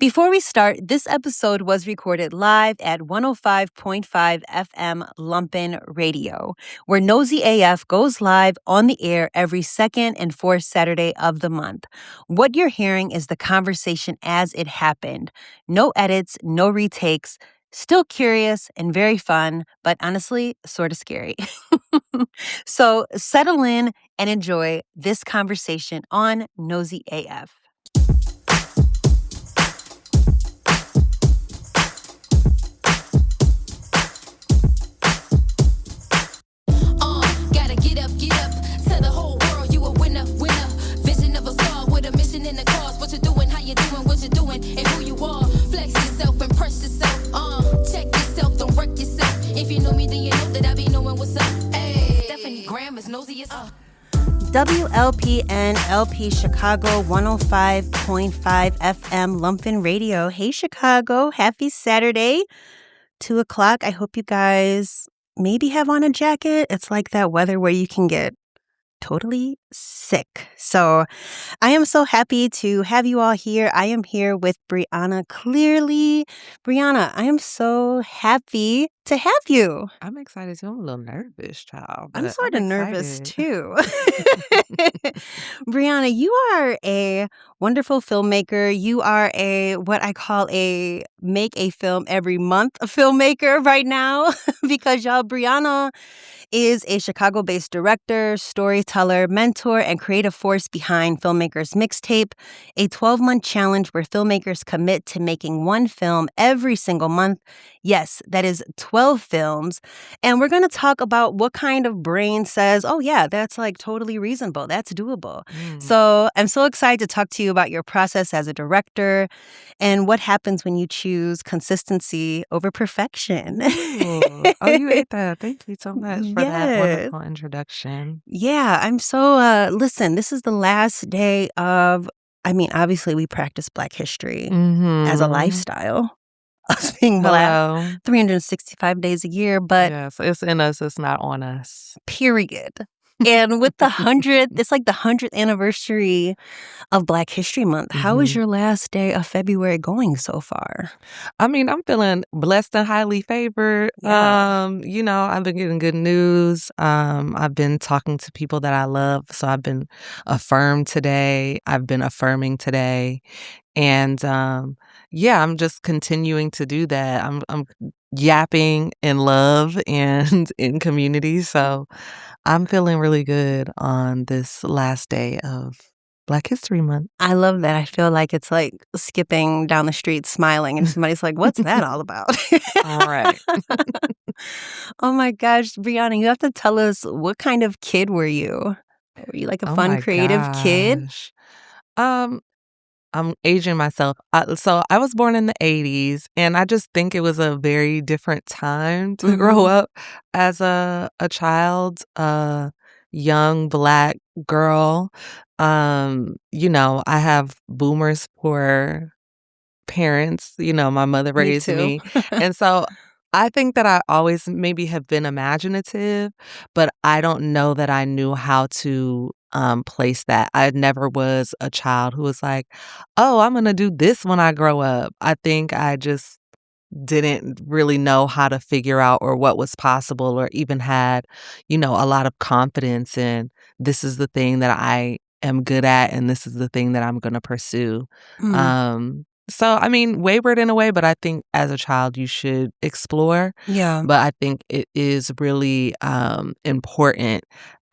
Before we start, this episode was recorded live at 105.5 FM Lumpen Radio, where noseyAF goes live on the air every second and fourth Saturday of the month. What you're hearing is the conversation as it happened. No edits, no retakes. Still curious and very fun, but honestly, sort of scary. So settle in and enjoy this conversation on noseyAF. WLPN LP Chicago 105.5 FM Lumpen Radio. Hey, Chicago. Happy Saturday, 2 o'clock. I hope you guys maybe have on a jacket. It's like that weather where you can get totally sick. So I am so happy to have you all here. I am here with Briana Clearly. Briana, I am so happy to have you. I'm excited too. I'm a little nervous, child. I'm but sort of nervous excited. too. Briana, you are a wonderful filmmaker. You are what I call make a film every month filmmaker right now because y'all, Briana is a Chicago-based director, storyteller, mentor, and creative force behind Filmmakers Mixtape, a 12-month challenge where filmmakers commit to making one film every single month. Yes, that is 12 films. And we're going to talk about what kind of brain says, oh yeah, that's like totally reasonable. That's doable. So I'm so excited to talk to you about your process as a director and what happens when you choose consistency over perfection. Oh, you ate that. Thank you so much for that Yes. wonderful introduction. Yeah, I'm so, listen, this is the last day of, obviously we practice Black history as a lifestyle. Us being Black Hello. 365 days a year, but Yes, it's in us. It's not on us. period. And with the 100th, it's like the 100th anniversary of Black History Month. How is your last day of February going so far? I'm feeling blessed and highly favored. Yeah. I've been getting good news. I've been talking to people that I love. So I've been affirmed today. I've been affirming today. And I'm just continuing to do that. I'm yapping in love and in community. So I'm feeling really good on this last day of Black History Month. I love that. I feel like it's like skipping down the street smiling and somebody's like, what's that all about? All right. Oh my gosh, Briana, you have to tell us, what kind of kid were you? Were you like a fun, creative kid? I'm aging myself. So I was born in the 80s, and I just think it was a very different time to grow up as a child, a young Black girl. I have boomers for parents. My mother Me raised too. me. And so I think that I always maybe have been imaginative, but I don't know that I knew how to place that. I never was a child who was like, oh, I'm going to do this when I grow up. I think I just didn't really know how to figure out or what was possible, or even had, a lot of confidence in this is the thing that I am good at and this is the thing that I'm going to pursue. So, wavered in a way, but I think as a child you should explore. Yeah. But I think it is really important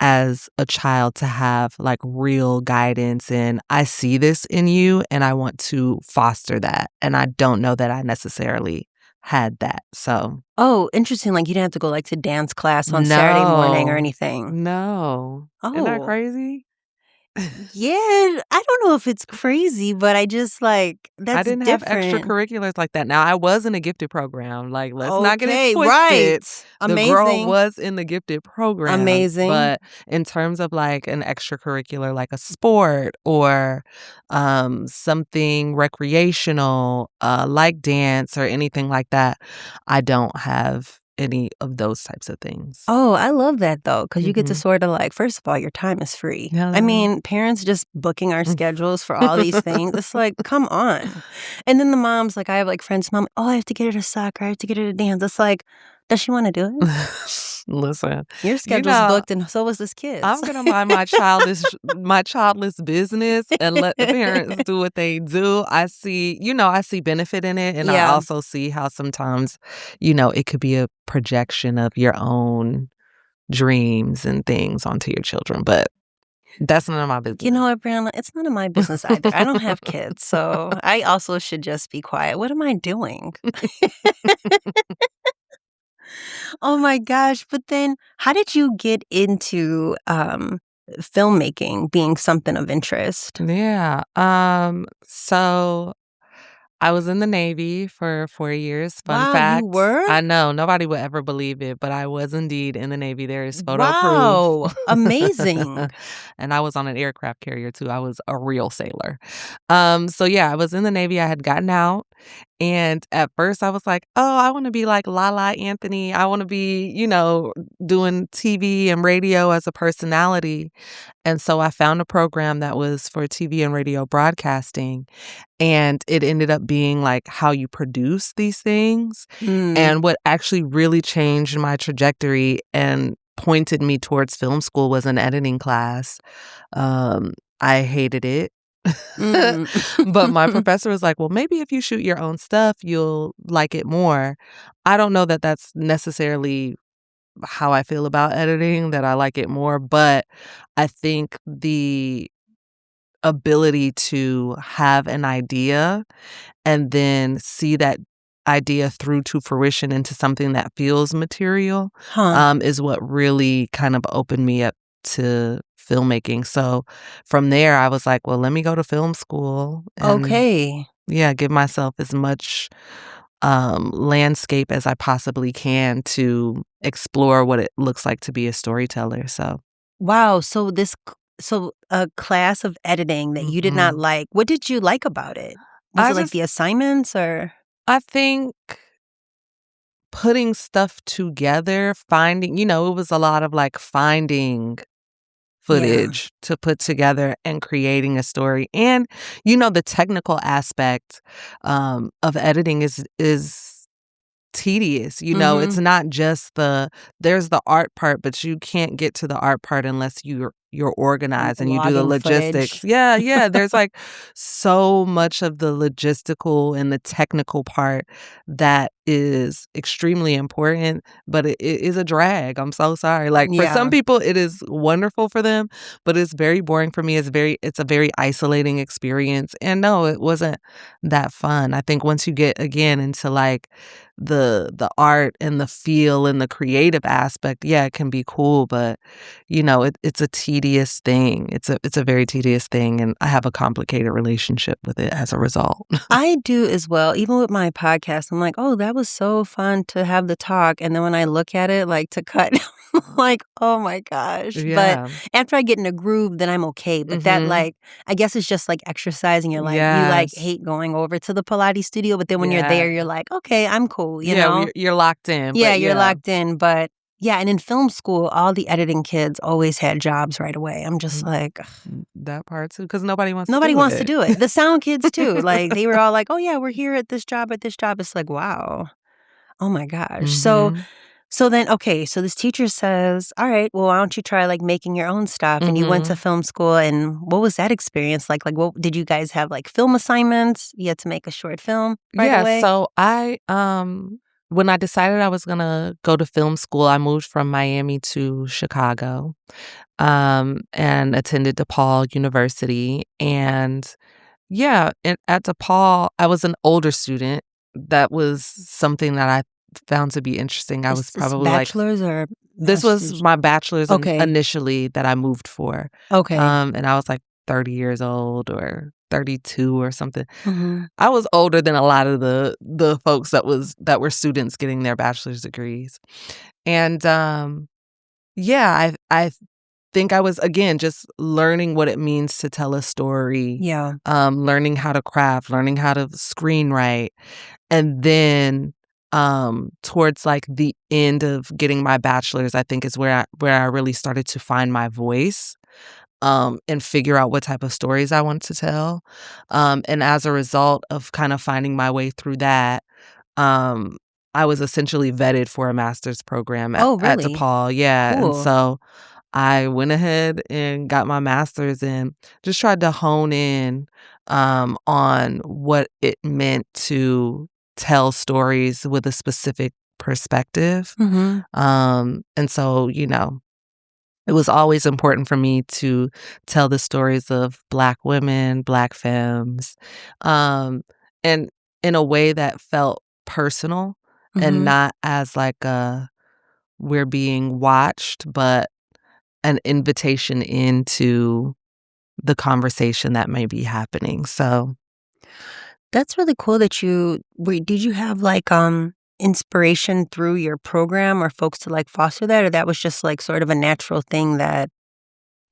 as a child to have like real guidance, and I see this in you and I want to foster that. And I don't know that I necessarily had that. So. Oh, interesting. Like you didn't have to go like to dance class on Saturday morning or anything. No. Isn't that crazy? Yeah, I don't know if it's crazy, but I just like, that's I didn't different. have extracurriculars like that. Now, I was in a gifted program. Like, let's not get it twisted. Right. Amazing. The girl was in the gifted program. Amazing. But in terms of like an extracurricular, like a sport or something recreational, like dance or anything like that, I don't have any of those types of things. Oh, I love that, though, because you get to Mhm. sort of like, first of all, your time is free. I Yeah. mean, parents just booking our schedules for all these things. It's like, come on. And then the moms, like, I have like friends' mom, oh, I have to get her to soccer. I have to get her to dance. It's like, does she want to do it? Listen, Your you schedule's know, booked, and so was this kid's. I'm gonna mind my childless business and let the parents do what they do. I see benefit in it, and I Yeah. also see how sometimes, it could be a projection of your own dreams and things onto your children, but that's none of my You know business. what, Brianna? It's none of my business either. I don't have kids, so I also should just be quiet. What am I doing? Oh my gosh. But then how did you get into filmmaking being something of interest? Yeah. So I was in the Navy for 4 years. Fun Wow, you fact. were? I know nobody would ever believe it, but I was indeed in the Navy. There is photo proof. Wow. Amazing. And I was on an aircraft carrier too. I was a real sailor. So yeah, I was in the Navy. I had gotten out. And at first I was like, oh, I want to be like Lala Anthony. I want to be, doing TV and radio as a personality. And so I found a program that was for TV and radio broadcasting. And it ended up being like how you produce these things. Mm, And what actually really changed my trajectory and pointed me towards film school was an editing class. I hated it. mm. But my professor was like, well, maybe if you shoot your own stuff, you'll like it more. I don't know that that's necessarily how I feel about editing, that I like it more, but I think the ability to have an idea and then see that idea through to fruition into something that feels material, Huh. is what really kind of opened me up to filmmaking. So from there, I was like, well, let me go to film school and Okay. yeah, give myself as much landscape as I possibly can to explore what it looks like to be a storyteller. So, Wow. So a class of editing that you did not mhm. like. What did you like about it? Was I it like just, the assignments or? I think putting stuff together, finding, it was a lot of like finding Yeah. footage to put together and creating a story. And, the technical aspect of editing is tedious. It's Mm-hmm. not just there's the art part, but you can't get to the art part unless you're organized and you do the Logging logistics. footage. Yeah, yeah. There's like so much of the logistical and the technical part that is extremely important, but it is a drag. I'm so sorry. Like for some Yeah. people it is wonderful for them, but it's very boring for me. It's a very isolating experience. And no, it wasn't that fun. I think once you get again into like the art and the feel and the creative aspect, yeah, it can be cool, but it's a tedious thing. It's a very tedious thing, and I have a complicated relationship with it as a result. I do as well. Even with my podcast, I'm like, oh, that was so fun to have the talk. And then when I look at it, like to cut, I'm like, oh my gosh. But Yeah. after I get in a groove, then I'm okay. But that, Mhm. like, I guess it's just like exercising. You like Yes. hate going over to the Pilates studio. But then when you're Yeah. there, you're like, okay, I'm cool, you Yeah, know? you're locked in, Yeah, but you're yeah. locked in. But yeah, and in film school, all the editing kids always had jobs right away. I'm just Mm, like, that part too, because nobody wants to nobody do wants to it. do it. The sound kids too. Like they were all like, "Oh yeah, we're here at this job, at this job." It's like, wow. Oh my gosh. Mhm. So then okay, so this teacher says, "All right, well, why don't you try like making your own stuff?" And you went to Mhm. film school, and what was that experience like? Like what did you guys have like film assignments? You had to make a short film right Yeah, away? so when I decided I was gonna go to film school, I moved from Miami to Chicago, and attended DePaul University. And yeah, at DePaul, I was an older student. That was something that I found to be interesting. I Is was this probably like bachelor's or this was master's? my bachelor's Okay. initially that I moved for. Okay. And I was like 30 years old or 32 or something. Mhm. I was older than a lot of the folks that were students getting their bachelor's degrees. And yeah, I think I was again just learning what it means to tell a story, Yeah. learning how to craft, learning how to screenwrite, and then towards like the end of getting my bachelor's, I think is where I really started to find my voice, and figure out what type of stories I wanted to tell. And as a result of kind of finding my way through that, um, I was essentially vetted for a master's program Oh, at really? DePaul. Yeah. And Cool. so I went ahead and got my master's and just tried to hone in on what it meant to tell stories with a specific perspective. Mhm. And so, it was always important for me to tell the stories of Black women, Black femmes, and in a way that felt personal and Mhm. not as like a we're being watched, but an invitation into the conversation that may be happening. So, That's really cool that did you have, like, inspiration through your program or folks to, like, foster that, or that was just, like, sort of a natural thing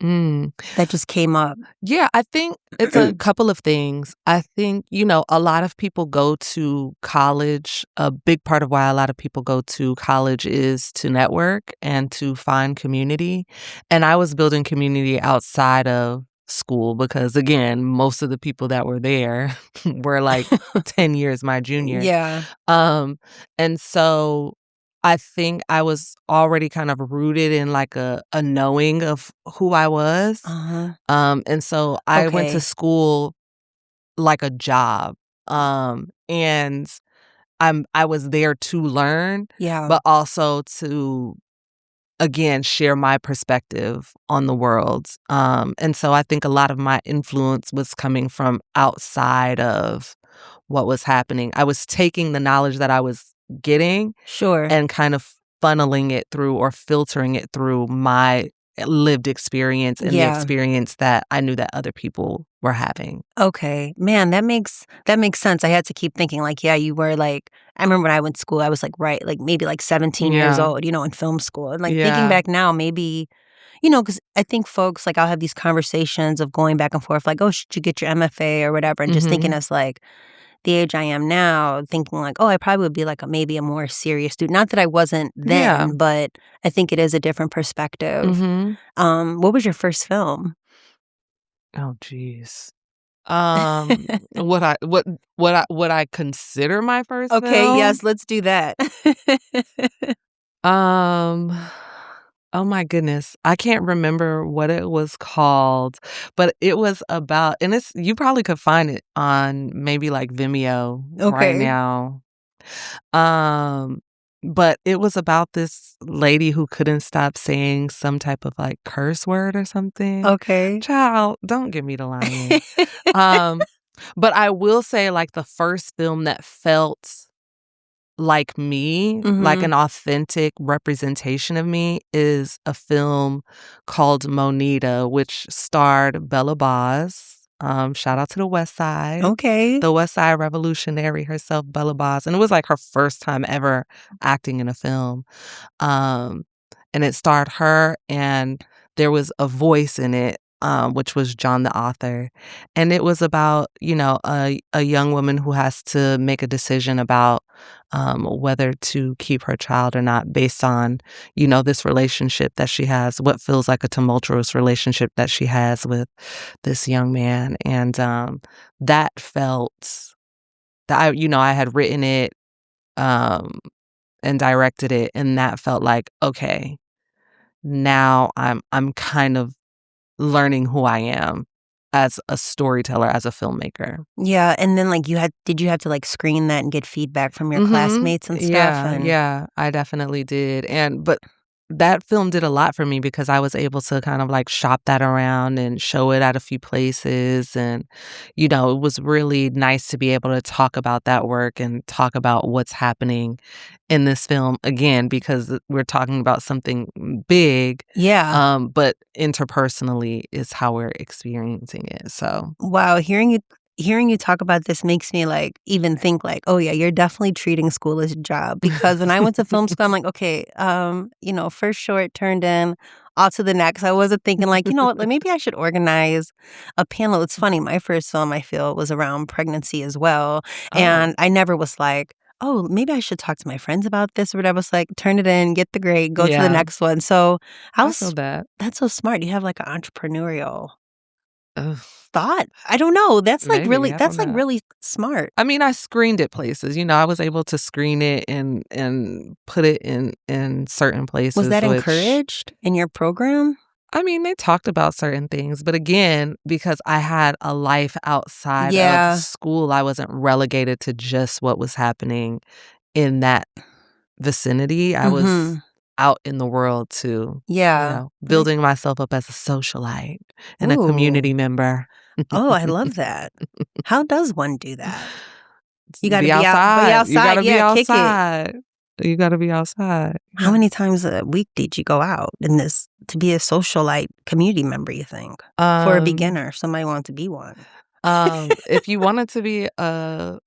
mm, that just came up? yeah, I think it's a couple of things. I think, a lot of people go to college. A big part of why a lot of people go to college is to network and to find community. And I was building community outside of school because, again, most of the people that were there were like 10 years my junior. Yeah. Um, and so I think I was already kind of rooted in like a knowing of who I was. Uh-huh. And so I went to Okay. school like a job. And I was there to learn, Yeah. but also to again share my perspective on the world. And so I think a lot of my influence was coming from outside of what was happening. I was taking the knowledge that I was getting Sure. and kind of funneling it through or filtering it through my lived experience and the Yeah. experience that I knew that other people were having. Okay. Man, that makes sense. I had to keep thinking like, yeah, you were like I remember when I went to school, I was like, right, like maybe like 17 years Yeah. old, in film school. And like thinking Yeah. back now, maybe, because I think folks like I'll have these conversations of going back and forth, like, oh, should you get your MFA or whatever? And just thinking Mhm. as like the age I am now, thinking like, oh, I probably would be like maybe a more serious student. Not that I wasn't Yeah. then, but I think it is a different perspective. Mhm. What was your first film? Oh, jeez. What I consider my first Okay, film? yes, let's do that. Um, oh my goodness. I can't remember what it was called, but it was about and you probably could find it on maybe like Vimeo right Okay, now. Um, but it was about this lady who couldn't stop saying some type of like curse word or something. okay. Child, don't get me to lying. Um, but I will say like the first film that felt like me, like Mhm. an authentic representation of me, is a film called Monita, which starred Bella Boss. Shout out to Okay. the West Side Revolutionary herself, Bella Boss, and it was like her first time ever acting in a film. Um, and it starred her, and there was a voice in it, which was John the author, and it was about a young woman who has to make a decision about whether to keep her child or not based on this relationship that she has, what feels like a tumultuous relationship that she has with this young man, and that felt that I had written it. Um, and directed it, and that felt like, okay, now I'm kind of learning who I am as a storyteller, as a filmmaker. Yeah, and then, like, did you have to, like, screen that and get feedback from your Mhm. classmates and stuff? Yeah, And yeah, I definitely did, but that film did a lot for me because I was able to kind of, like, shop that around and show it at a few places, and, it was really nice to be able to talk about that work and talk about what's happening in this film, again, because we're talking about something big, yeah. but interpersonally is how we're experiencing it, so Wow, hearing you talk about this makes me, like, even think, like, "Oh, yeah, you're definitely treating school as a job," because when I went to film school, I'm like, "Okay, first short turned in, on to the next." I wasn't thinking, like, "You know what, like, maybe I should organize a panel." It's funny, my first film, I feel, was around pregnancy as well, Oh. and I never was like, oh, maybe I should talk to my friends about this or whatever. It's like, turn it in, get the grade, go to the Yeah, next one. So I feel that. that's so smart. You have like an entrepreneurial Ugh, thought. I don't know. maybe, I don't That's like know. really smart. I mean, I screened it places, I was able to screen it and put it in certain Was places, that which encouraged in your program? I mean, they talked about certain things, but again, because I had a life outside of Yeah. school, I wasn't relegated to just what was happening in that vicinity. I was Mhm. out in the world too, Yeah. I building myself up as a socialite and a Ooh. community member. Oh, I love that. How does one do that? You gotta Be be outside. You outside. gotta be Yeah, kick it. outside. You gotta be outside. How Yeah. many times a week did you go out in this to be a socialite community member, you think? For a Um, beginner, if somebody wanted to be one. if you wanted to be a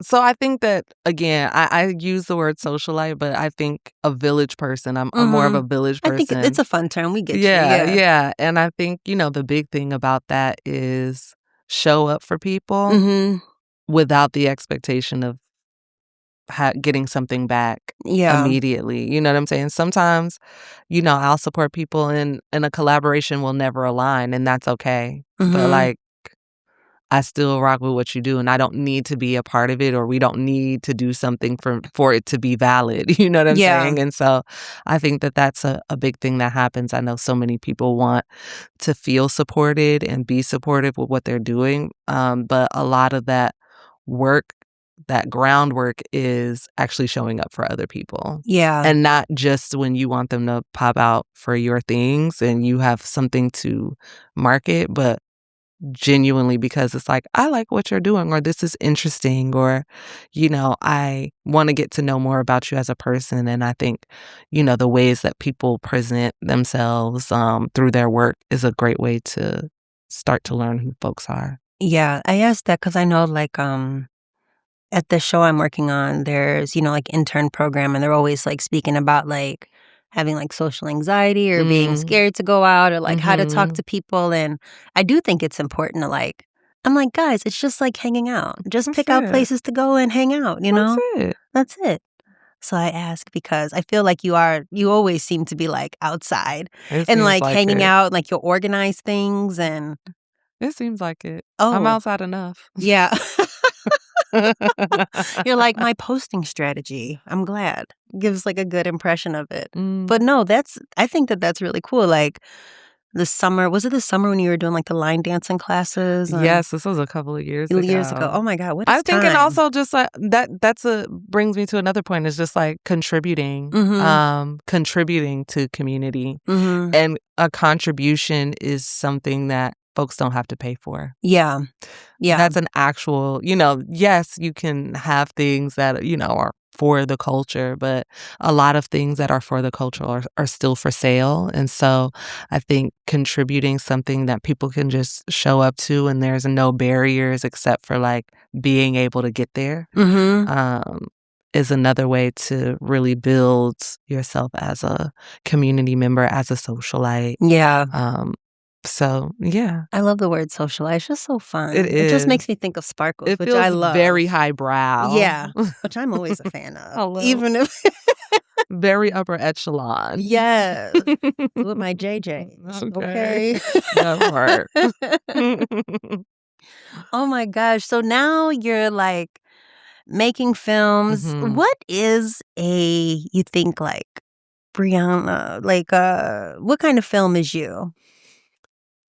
so I think that again, I use the word socialite, but I think a village person. I'm more of a Mhm. village I think it's person. a fun term, we get you, Yeah, yeah. yeah. And I think, the big thing about that is show up for people Mhm. without the expectation of getting something back Yeah. immediately. You know what I'm saying? Sometimes, I'll support people and a collaboration will never align, and that's okay. But Mhm. like I still rock with what you do, and I don't need to be a part of it, or we don't need to do something for it to be valid. You know what I'm Yeah. saying? And so I think that that's a big thing that happens. I know so many people want to feel supported and be supportive with what they're doing, but a lot of that work, that groundwork, is actually showing up for other people. Yeah. And not just when you want them to pop out for your things and you have something to market, but genuinely because it's like, I like what you're doing, or this is interesting, or, I want to get to know more about you as a person. And I think, the ways that people present themselves through their work is a great way to start to learn who folks are. Yeah, I asked that because I know, like, at the show I'm working on, there's, like, intern program, and they're always, like, speaking about, like, having, like, social anxiety or being Mm, scared to go out or, like, how to talk mm-hmm. to people, and I do think it's important to, like I'm like, "Guys, it's just like hanging out. Just That's pick out it. places to go and hang out, you That's know? it. That's it." So I ask because I feel like you always seem to be, like, outside It and, seems like, like hanging it. out, like, you'll organize things and It seems like it. I'm oh, outside enough. yeah. You're like, "My posting strategy." I'm glad. Gives, like, a good impression of it. Mm. But no, I think that that's really cool, like, the summer was it the summer when you were doing, like, the line dancing classes and Yes, this was a couple of years years ago? ago. Oh my god, what I is think, and time? also just like that's a brings me to another point, is just like Mhm. contributing to community. Mhm. And a contribution is something that folks don't have to pay for. Yeah. Yeah. That's an actual, yes, you can have things that, are for the culture, but a lot of things that are for the culture are still for sale. And so I think contributing something that people can just show up to and there's no barriers except for like being able to get there, Mhm. um, is another way to really build yourself as a community member, as a socialite. Yeah. Um, so yeah, I love the word socialite. It's just so it fun. It just is. makes me think of sparkles, It which I feels very love. highbrow. Yeah, which I'm always a fan of, Hello. even if Very upper echelon. Yes, with my JJs, Okay. okay? That part. Oh my gosh, so now you're, like, making films. Mhm. What is you think, like, Brianna, like, what kind of film is you?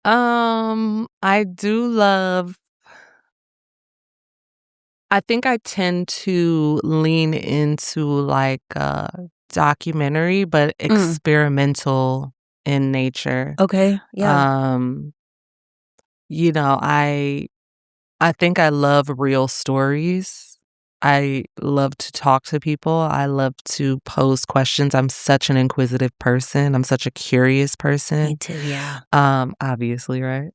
I do love I think I tend to lean into, like, documentary, but Mm, experimental in nature. okay, yeah. Um, you know, I I think I love real stories. I love to talk to people. I love to pose questions. I'm such an inquisitive person. I'm such a curious Me person. too, yeah. Obviously, right?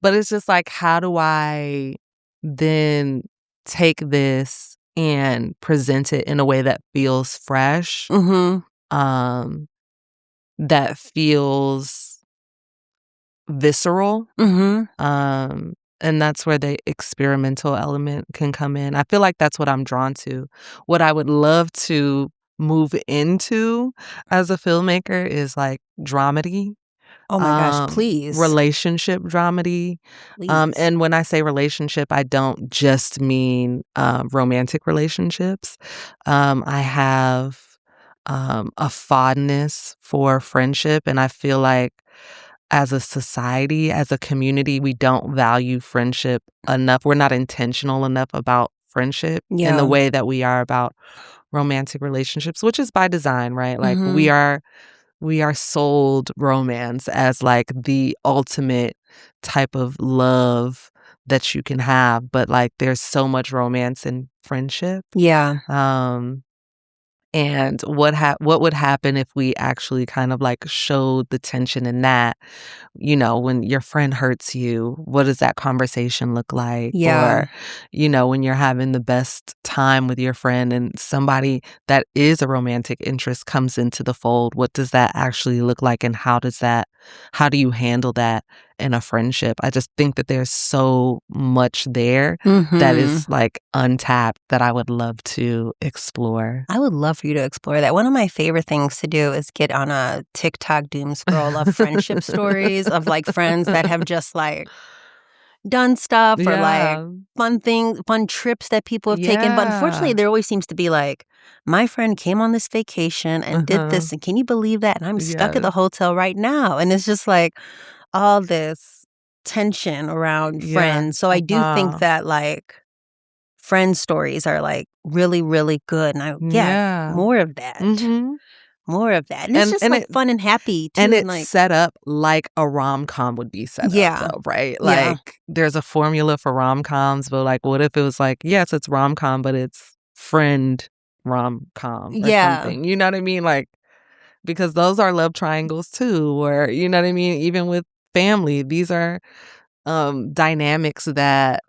But it's just like, how do I then take this and present it in a way that feels fresh, Mhm, um, that feels visceral, mhm. um and that's where the experimental element can come in. I feel like that's what I'm drawn to. What I would love to move into as a filmmaker is, like, dramedy, Oh my gosh, please. relationship dramedy, Please. and when I say relationship, I don't just mean, romantic relationships. I have, a fondness for friendship, and I feel like as a society, as a community, we don't value friendship enough. We're not intentional enough about friendship in the Yeah. way that we are about romantic relationships, which is by design, right? Like Mhm. we are sold romance as like the ultimate type of love that you can have, but like there's so much romance in friendship. Yeah. Um and what would happen if we actually kind of like showed the tension in that, you know, when your friend hurts you, what does that conversation look like? Yeah. Or, you know, when you're having the best time with your friend and somebody that is a romantic interest comes into the fold, what does that actually look like? And how do you handle that in a friendship? I just think that there's so much there that Mhm. is like untapped that I would love to explore. I would love for you to explore that. One of my favorite things to do is get on a TikTok doom scroll of friendship stories of, like, friends that have just, like, done stuff or, like, Yeah. fun trips that people have taken, but unfortunately, Yeah. there always seems to be, like, "My friend came on this vacation and did Uh-huh. this, and can you believe that? And I'm stuck at the Yes. hotel right now." And it's just, like, all this tension around Yeah. friends. So I do think Uh-huh. that, like, friend stories are, like, really, really good, and yeah, Yeah. more of that. Mhm. More of that, and it's And just, and like, it fun and happy and too, and, it's like set up like a rom-com would be set up yeah. though, right? Yeah. Like, there's a formula for rom-coms, but, like, what if it was like, yes, it's rom-com, but it's friend rom-com or Yeah. something, you know what I mean? Like, because those are love triangles too, or you know what I mean? Even with family, these are, dynamics that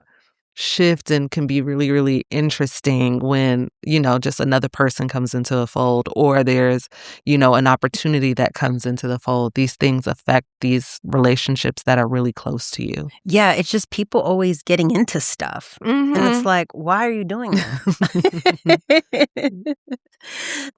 shift and can be really, really interesting when, you know, just another person comes into the fold or there's, you know, an opportunity that comes into the fold. These things affect these relationships that are really close to you. Yeah, it's just people always getting into stuff, and it's Mhm. like, "Why are you doing that?"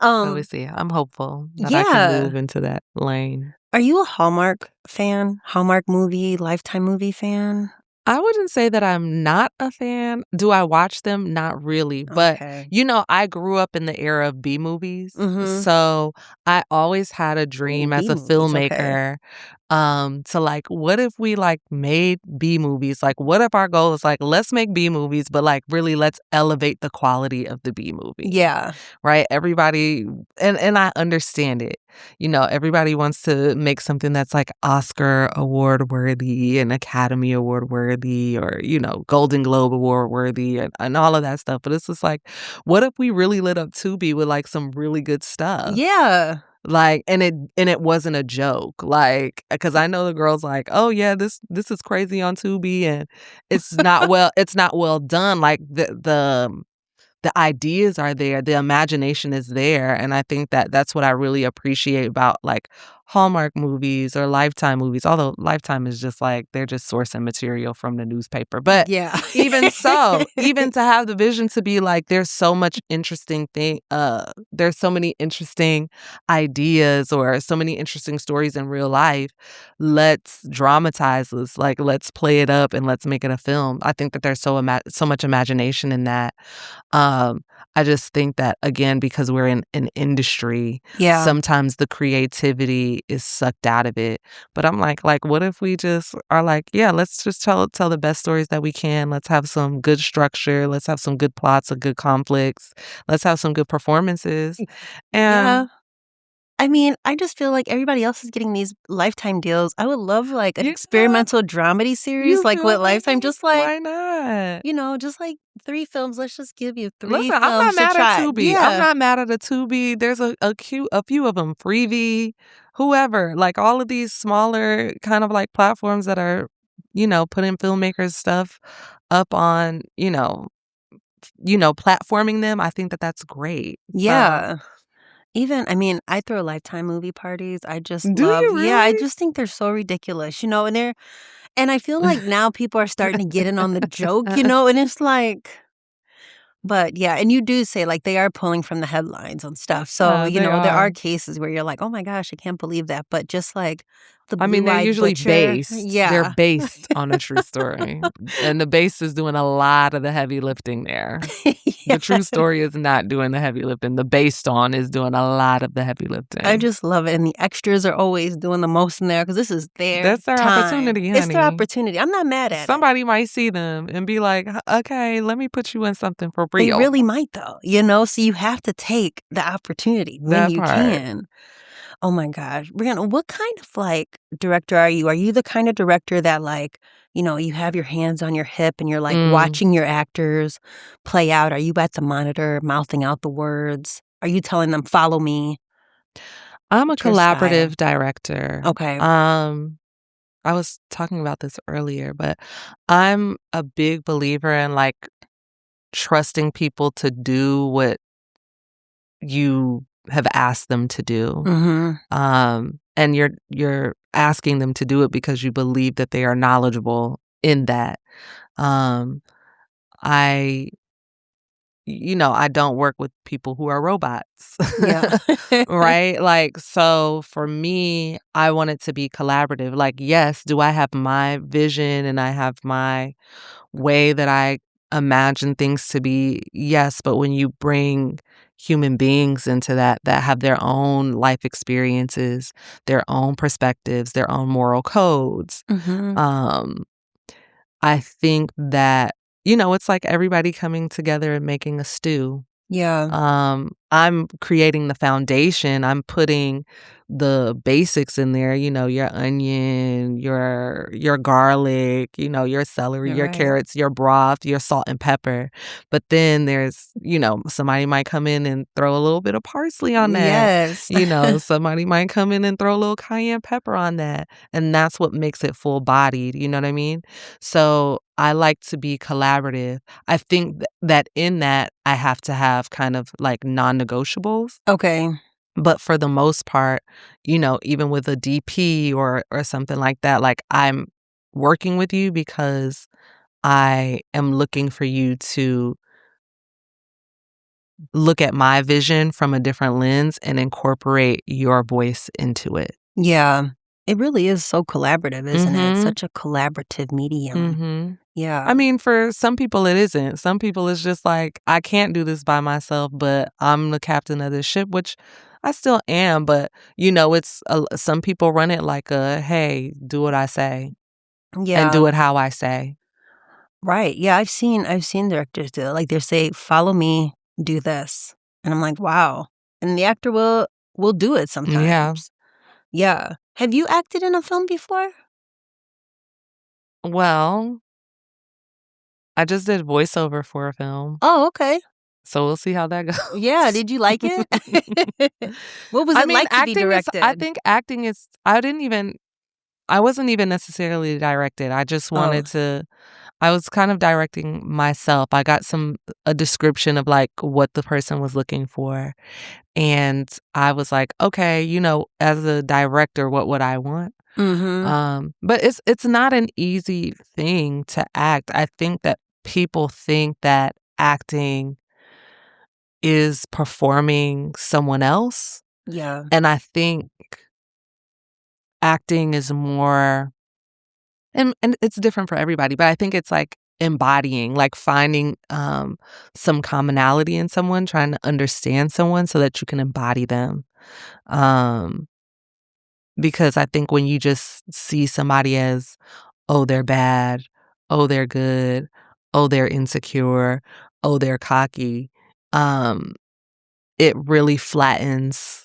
So we Um, see. I'm hopeful that I can yeah. move into that lane. Are you a Hallmark fan? Hallmark movie, Lifetime movie fan? I wouldn't say that I'm not a fan. Do I watch them? Not really. But, Okay. you know, I grew up in the era of B movies. Mhm. So I always had a Ooh, dream as B a movies, okay. filmmaker, to like, what if we like made B movies? Like, what if our goal is like, let's make B movies, but like really let's elevate the quality of the B movie, Yeah. right? Everybody, and I understand it. You know, everybody wants to make something that's like Oscar award worthy and Academy Award worthy or, you know, Golden Globe Award worthy and all of that stuff. But it's just like, what if we really lit up Tubi with like some really good stuff? Yeah. Like, and it wasn't a joke. Like, because I know the girls like, oh yeah, this is crazy on Tubi and it's not well done. Like the ideas are there, the imagination is there, and I think that that's what I really appreciate about, like, Hallmark movies or Lifetime movies, although Lifetime is just, like, they're just sourcing material from the newspaper, but Yeah. even so, even to have the vision to be like, there's so many interesting ideas or so many interesting stories in real life, let's dramatize this, like, let's play it up and let's make it a film. I think that there's so much imagination in that. Um, I just think that again, because we're in an industry, Yeah. sometimes the creativity is sucked out of it. But I'm like, what if we just are like, yeah, let's just tell the best stories that we can. Let's have some good structure. Let's have some good plots of good conflicts. Let's have some good performances. Yeah. And I mean, I just feel like everybody else is getting these Lifetime deals. I would love, like, an yeah, experimental dramedy series, you like, feel with Lifetime, me? just like, Why not? just like 3 films. Let's just give you 3 Listen, I'm not films to mad at try. Tubi. I'm Yeah. not mad at a Tubi. There's a few of them, Freevee, whoever, like all of these smaller kind of like platforms that are, you know, putting filmmakers stuff up on, platforming them. I think that that's great. So, Yeah. Even I mean, I throw Lifetime movie parties. I just do love you yeah, I really? just think they're so ridiculous, and they're And I feel like now people are starting to get in on the joke, and it's like, but yeah, and you do say like they are pulling from the headlines and stuff. So, They there are are. cases where you're like, oh my gosh, I can't believe that. But just like the I mean, they're blue-eyed usually butcher, based. They're yeah. based on a true story, and the base is doing a lot of the heavy lifting there. The Yeah. true story is not doing the heavy lifting. The based on is doing a lot of the heavy I lifting. just love it, and the extras are always doing the most in there because this is their That's their time. opportunity, It's their honey. opportunity. I'm not mad at it. Somebody might see them and be like, Okay, let me put you in something for They real." really might though, so you have to take the opportunity when That you part. can. Oh my gosh. Brianna, what kind of like director are you? Are you the kind of director that like, you have your hands on your hip and you're like Mm. watching your actors play out? Are you at the monitor mouthing out the words? Are you telling them, follow me? I'm a What's your style? collaborative director. Okay. I was talking about this earlier, but I'm a big believer in, like, trusting people to do what you have asked them to do. Mm-hmm. And you're asking them to do it because you believe that they are knowledgeable in that. Um, I I don't work with people who are robots. Yeah. Right? Like, so for me, I want it to be collaborative. Like, yes, do I have my vision and I have my way that I imagine things to be? Yes, but when you bring human beings into that have their own life experiences, their own perspectives, their own moral codes, Mm-hmm. um, I think that, it's like everybody coming together and making a stew. Yeah. I'm creating the foundation. I'm putting the basics in there, your onion, your garlic, your celery, You're your right. carrots, your broth, your salt and pepper. But then there's, somebody might come in and throw a little bit of parsley on that. Yes. Somebody might come in and throw a little cayenne pepper on that. And that's what makes it full bodied. You know what I mean? So I like to be collaborative. I think that in that, I have to have kind of like non-negotiables. Okay. But for the most part, even with a DP or something like that, like I'm working with you because I am looking for you to look at my vision from a different lens and incorporate your voice into it. Yeah. It really is so collaborative, isn't it? It's Mhm. such a collaborative medium. Mhm. Yeah. I mean, for some people it isn't. Some people it's just like, I can't do this by myself, but I'm the captain of this ship, which I still am. But, it's some people run it like hey, do what I say and Yeah. do it how I say. Right. Yeah, I've seen directors do it. Like they say, "Follow me, do this." And I'm like, "Wow." And the actor will do it Yeah. sometimes. Yeah. Have you acted in a film before? Well, I just did voiceover for a film, Oh, okay. so we'll see how that Yeah, goes. did you like it? What was I it mean, like to be I directed? think acting is I wasn't even necessarily directed. I just Oh. wanted to I was kind of directing myself. I got a description of like what the person was looking for. And I was like, okay, as a director, what would I want? Mhm. But it's not an easy thing to act. I think that people think that acting is performing someone else. Yeah. And I think acting is more and it's different for everybody, but I think it's like embodying, like finding some commonality in someone, trying to understand someone so that you can embody them. Um because I think when you just see somebody as, oh, they're bad, oh, they're good, oh, they're insecure, oh, they're cocky, um it really flattens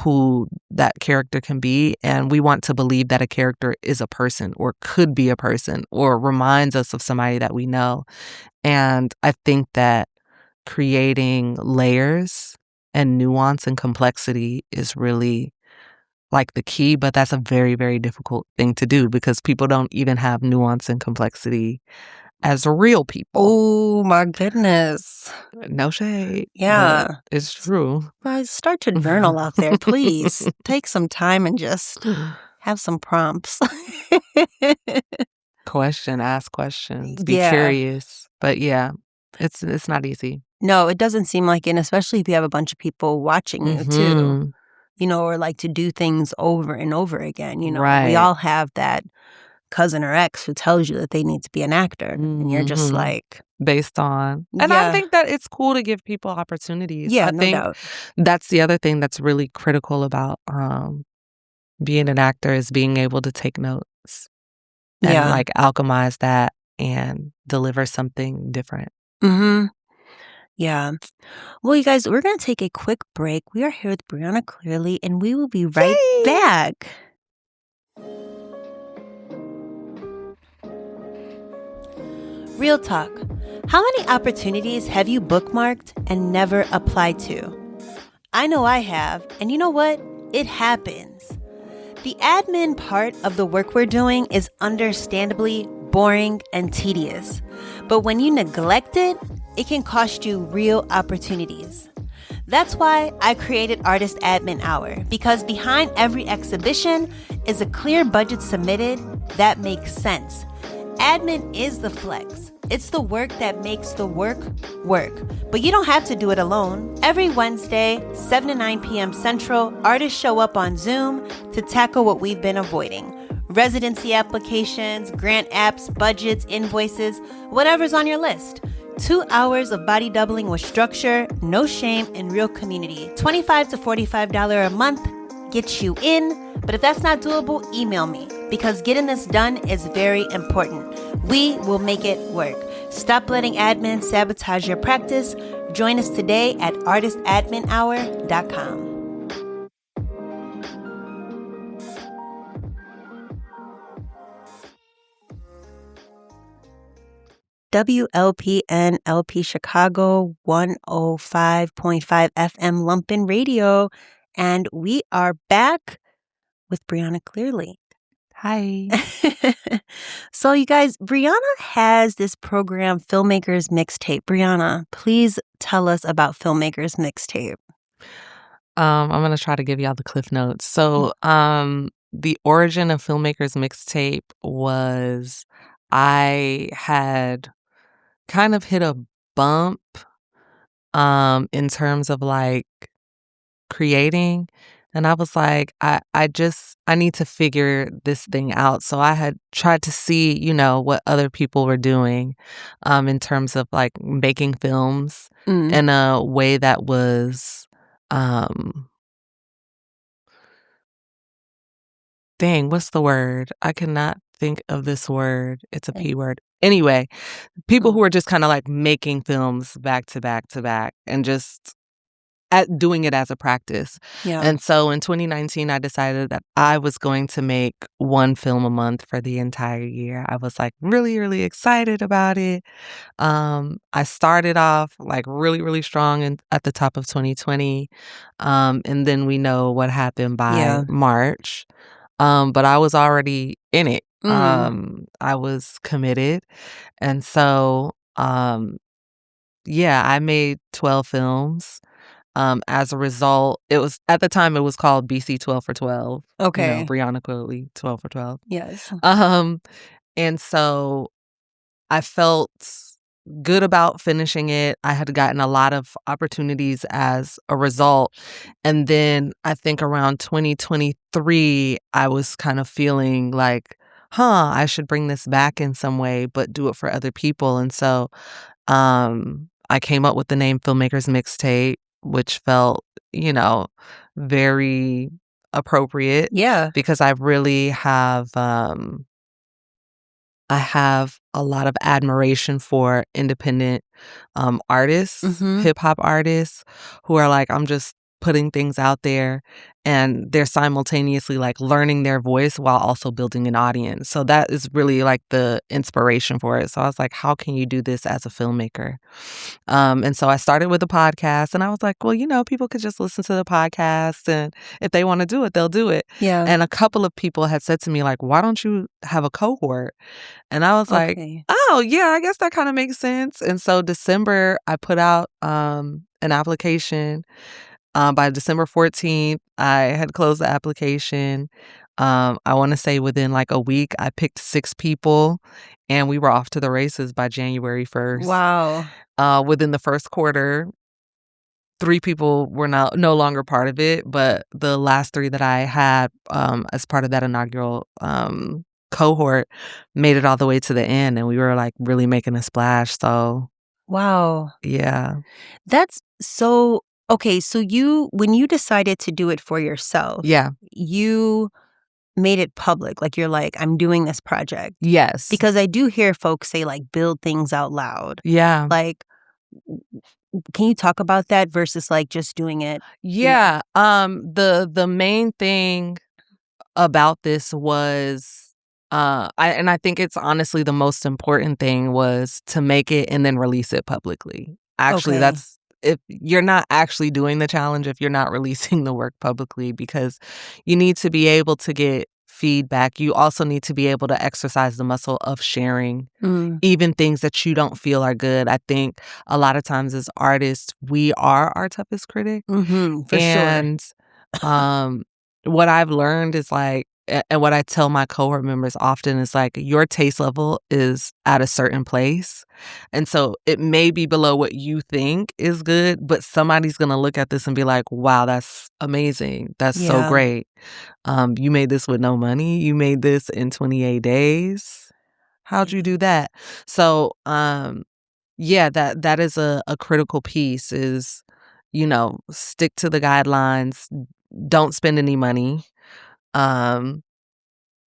who that character can be, and we want to believe that a character is a person or could be a person or reminds us of somebody that we know. And I think that creating layers and nuance and complexity is really like the key, but that's a very, very difficult thing to do because people don't even have nuance and complexity as real people. Oh my goodness. No shade, but Yeah. it's true. Well, start to journal out there, please. Take some time and just have some prompts. Ask questions, be Yeah. curious. But yeah, it's not easy. No, it doesn't seem like it, and especially if you have a bunch of people watching you too, Mhm. or like to do things over and over again. We Right. all have that cousin or ex who tells you that they need to be an actor, and you're just Mhm. like, Based on and I yeah, think that it's cool to give people opportunities. yeah, I no think doubt. that's the other thing that's really critical about, being an actor is being able to take notes and, Yeah. like, alchemize that and deliver something different. Mm-hmm. Yeah. Well, you guys, we're going to take a quick break. We are here with Briana Clearly, and we will be right Yay! back. Real talk. How many opportunities have you bookmarked and never applied to? I know I have, and you know what? It happens. The admin part of the work we're doing is understandably boring and tedious. But when you neglect it, it can cost you real opportunities. That's why I created Artist Admin Hour, because behind every exhibition is a clear budget submitted that makes sense. Admin is the flex. It's the work that makes the work work. But you don't have to do it alone. Every Wednesday, 7 to 9 p.m. Central, artists show up on Zoom to tackle what we've been avoiding. Residency applications, grant apps, budgets, invoices, whatever's on your list. 2 hours of body doubling with structure, no shame, and real community. $25 to $45 a month gets you in. But if that's not doable, email me, because getting this done is very important. We will make it work. Stop letting admin sabotage your practice. Join us today at artistadminhour.com. WLPN LP Chicago 105.5 FM Lumpen Radio. And we are back with Briana Clearly. Hi. So, you guys, Briana has this program, Filmmakers Mixtape. Briana, please tell us about Filmmakers Mixtape. I'm gonna try to give y'all the cliff notes. So, the origin of Filmmakers Mixtape was I had kind of hit a bump, in terms of, like, creating, and I was like, I need to figure this thing out." So I had tried to see, what other people were doing, in terms of, like, making films Mm. in a way that was, um dang, what's the word? I cannot think of this word. It's a Okay. P word. Anyway, people Oh. who are just kinda, like, making films back to back to back and just at doing it as a practice. Yeah. And so in 2019, I decided that I was going to make 1 film a month for the entire year. I was, like, really, really excited about it. I started off, like, really, really strong at the top of 2020, and then we know what happened by Yeah. March. But I was already in it. Mm. I was committed, and so, yeah, I made 12 films. As a result, it was at the time, it was called BC 12 for 12, Okay. Briana Clearly, 12 for 12. Yes. Um, and so I felt good about finishing it. I had gotten a lot of opportunities as a result. And then I think around 2023, I was kind of feeling like, I should bring this back in some way, but do it for other people. And so I came up with the name Filmmakers Mixtape, which felt, very appropriate Yeah. because I really have I have a lot of admiration for independent artists, Mm-hmm. hip hop artists who are like, I'm just putting things out there and they're simultaneously like learning their voice while also building an audience. So that is really like the inspiration for it. So I was like, how can you do this as a filmmaker? And so I started with a podcast and I was like, well, people could just listen to the podcast and if they want to do it, they'll do it. Yeah. And a couple of people had said to me, like, why don't you have a cohort? And I was like, Okay. oh, yeah, I guess that kind of makes sense. And so December, I put out an application. By December 14th, I had closed the application. I wanna say within, like, a week, I picked 6 people, and we were off to the races by January 1st. Wow. Within the first quarter, 3 people were no longer part of it, but the last 3 that I had, as part of that inaugural, cohort made it all the way to the end, and we were, like, really making a splash, so Wow. yeah. That's so okay, so when you decided to do it for yourself, Yeah. you made it public, like, you're like, "I'm doing this project." Yes. Because I do hear folks say, like, "Build things out loud." Yeah. Like, can you talk about that versus, like, just doing it, you know? Yeah, the main thing about this was, I think it's honestly the most important thing was to make it and then release it publicly. Actually, Okay. that's if you're not actually doing the challenge, if you're not releasing the work publicly, because you need to be able to get feedback. You also need to be able to exercise the muscle of sharing Mm. even things that you don't feel are good. I think a lot of times as artists, we are our toughest critic. Mhm, for sure. And, um, what I've learned is, like and what I tell my cohort members often is, like, your taste level is at a certain place, and so it may be below what you think is good, but somebody's gonna look at this and be like, "Wow, that's amazing. That's so Yeah. great. You made this with no money. You made this in 28 days. How'd you do that?" So, yeah, that is a critical piece is, stick to the guidelines, don't spend any money, um,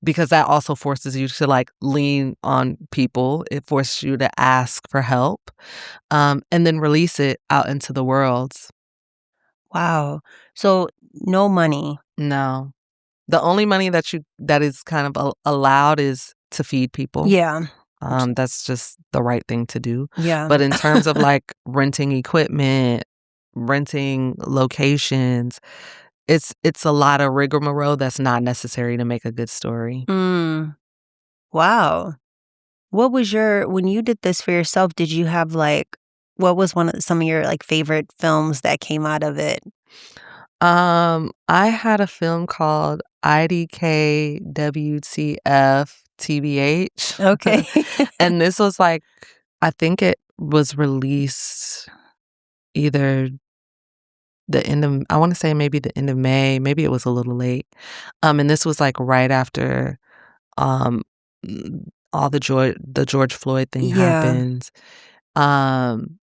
because that also forces you to, like, lean on people. It forces you to ask for help, and then release it out into the world. Wow. So, no money. No. The only money that is kind of allowed is to feed people. Yeah. Which That's just the right thing to do. yeah. But in terms of, like, renting equipment, renting locations, it's a lot of rigmarole that's not necessary to make a good story. Mm. Wow. What was your when you did this for yourself, did you have, like what was one of some of your, like, favorite films that came out of it? I had a film called IDKWTF TBH, Okay. and this was, like I think it was released either the end of I wanna say maybe the end of May, maybe it was a little late. And this was, like, right after, um, all the George Floyd thing Yeah. happened.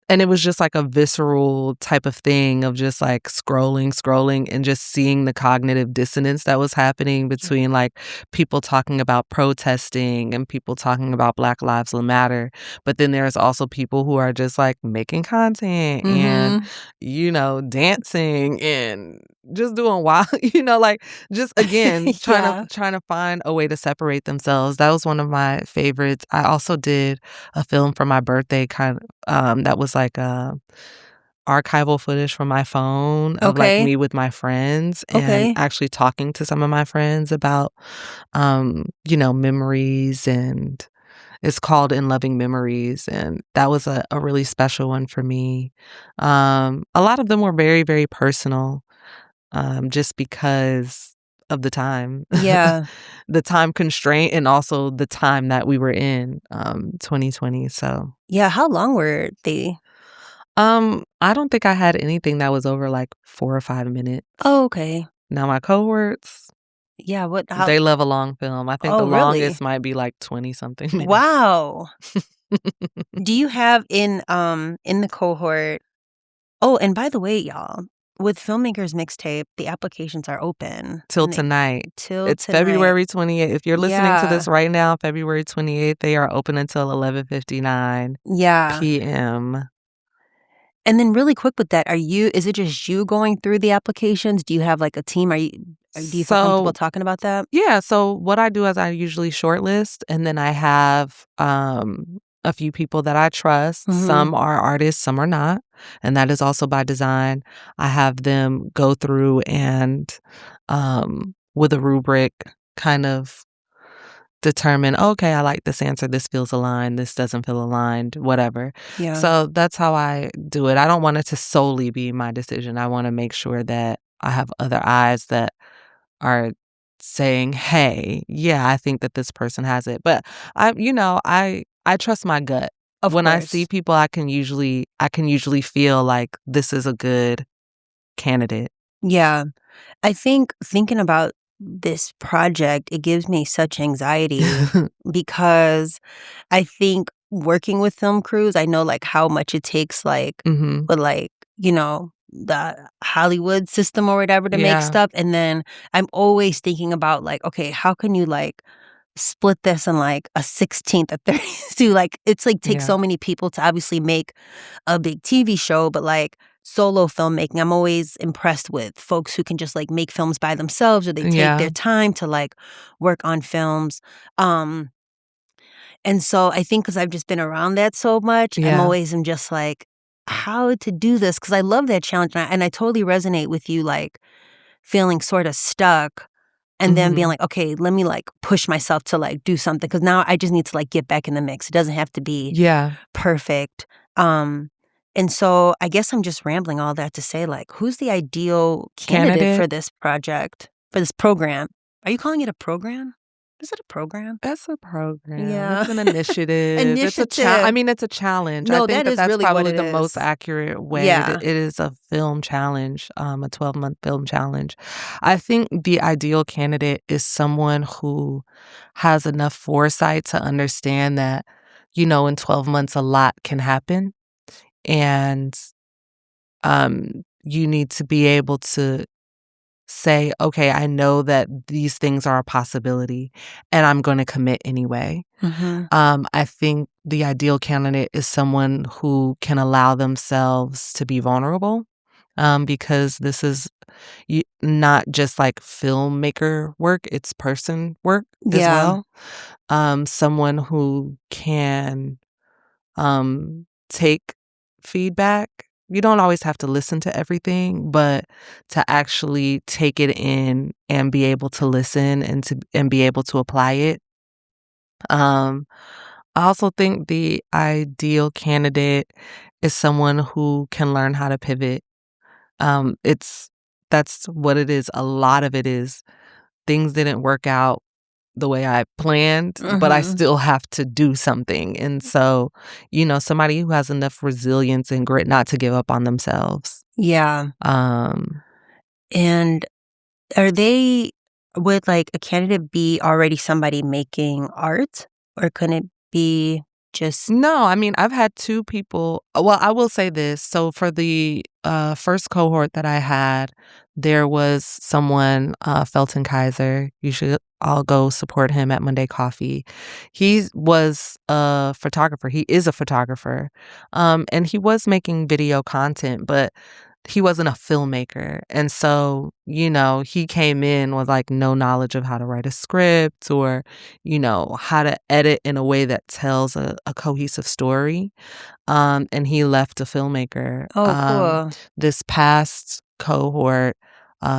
And it was just like a visceral type of thing of just like scrolling, and just seeing the cognitive dissonance that was happening between like people talking about protesting and people talking about Black Lives Matter. But then there's also people who are just like making content and, Mhm. dancing and just doing wild, like just again Yeah. trying to find a way to separate themselves. That was one of my favorites. I also did a film for my birthday that was like, archival footage from my phone of, like, Okay. me with my friends and Okay. actually talking to some of my friends about, memories, and it's called In Loving Memories, and that was a really special one for me. A lot of them were very, very personal, just because of the time. Yeah. The time constraint and also the time that we were in, 2020, so Yeah, how long were they? I don't think I had anything that was over, like, 4 or 5 minutes. Oh, okay. Now my cohorts, Yeah, what how they love a long film. I think the oh, really? longest might be, like, 20-something minutes. Wow. Do you have in the cohort oh, and by the way, y'all, with Filmmakers Mixtape, the applications are open, Till and they tonight. till It's tonight. February 28th. If you're listening to Yeah. this right now, February 28th, they are open until 11:59 Yeah. PM. And then really quick with that, is it just you going through the applications? Do you have, like, a team? Do you feel comfortable So talking about that? yeah, so what I do is I usually shortlist, and then I have, a few people that I trust. Mhm. Some are artists, some are not, and that is also by design. I have them go through and, with a rubric, kind of determine, "Okay, I like this answer, this feels aligned, this doesn't feel aligned," whatever. Yeah. So that's how I do it. I don't want it to solely be my decision. I wanna make sure that I have other eyes that are saying, "Hey, yeah, I think that this person has it." But I trust my gut. Of When I see course. people, I can usually feel like this is a good candidate. Yeah. I think thinking about this project, it gives me such anxiety because I think working with film crews, I know, like, how much it takes, like, Mhm. with, like, the Hollywood system or whatever to make Yeah. stuff, and then I'm always thinking about, like, okay, how can you, like, split this in, like, a 16th, a 32, like, it's, like, takes Yeah. so many people to obviously make a big TV show, but, like, solo filmmaking, I'm always impressed with folks who can just, like, make films by themselves or they take Yeah. their time to, like, work on films, um, and so I think because 'cause I've just been around that so much, Yeah. am just like, "How to do this?" Because I love that challenge, and I totally resonate with you, like, feeling sorta stuck and then being Mhm. like, "Okay, let me, like, push myself to, like, do something because now I just need to, like, get back in the mix. It doesn't have to be Yeah. perfect." Um, and so I guess I'm just rambling all that to say, like, who's the ideal candidate Candidate? for this project, for this program? Are you calling it a program? Is it a program? It's a program. Yeah. It's an initiative. I Initiative. mean, it's a challenge. I No, think that that is that's really what probably it the most is. accurate way. It Yeah. it is a film challenge, a 12-month film challenge. I think the ideal candidate is someone who has enough foresight to understand that, in 12 months, a lot can happen, and, you need to be able to say, "Okay, I know that these things are a possibility, and I'm gonna commit anyway." Mhm. I think the ideal candidate is someone who can allow themselves to be vulnerable, because this is not just like filmmaker work, it's person work as Yeah. well. Someone who can take feedback. You don't always have to listen to everything, but to actually take it in and be able to listen and be able to apply it. Um, I also think the ideal candidate is someone who can learn how to pivot. It's That's what it is. A lot of it is things didn't work out the way I planned, but I Mhm. still have to do something. And so, somebody who has enough resilience and grit not to give up on themselves. Yeah. Um, And are they would, like, a candidate be already somebody making art, or can it be just no, I mean, I've had two people. Well, I will say this. So for the first cohort that I had, there was someone, Felton Kaiser. You should all go support him at Monday Coffee. He was a photographer. He is a photographer. And he was making video content, but he wasn't a filmmaker. And so, he came in with like no knowledge of how to write a script or, how to edit in a way that tells a cohesive story. And he left a filmmaker. Oh, cool. This past cohort,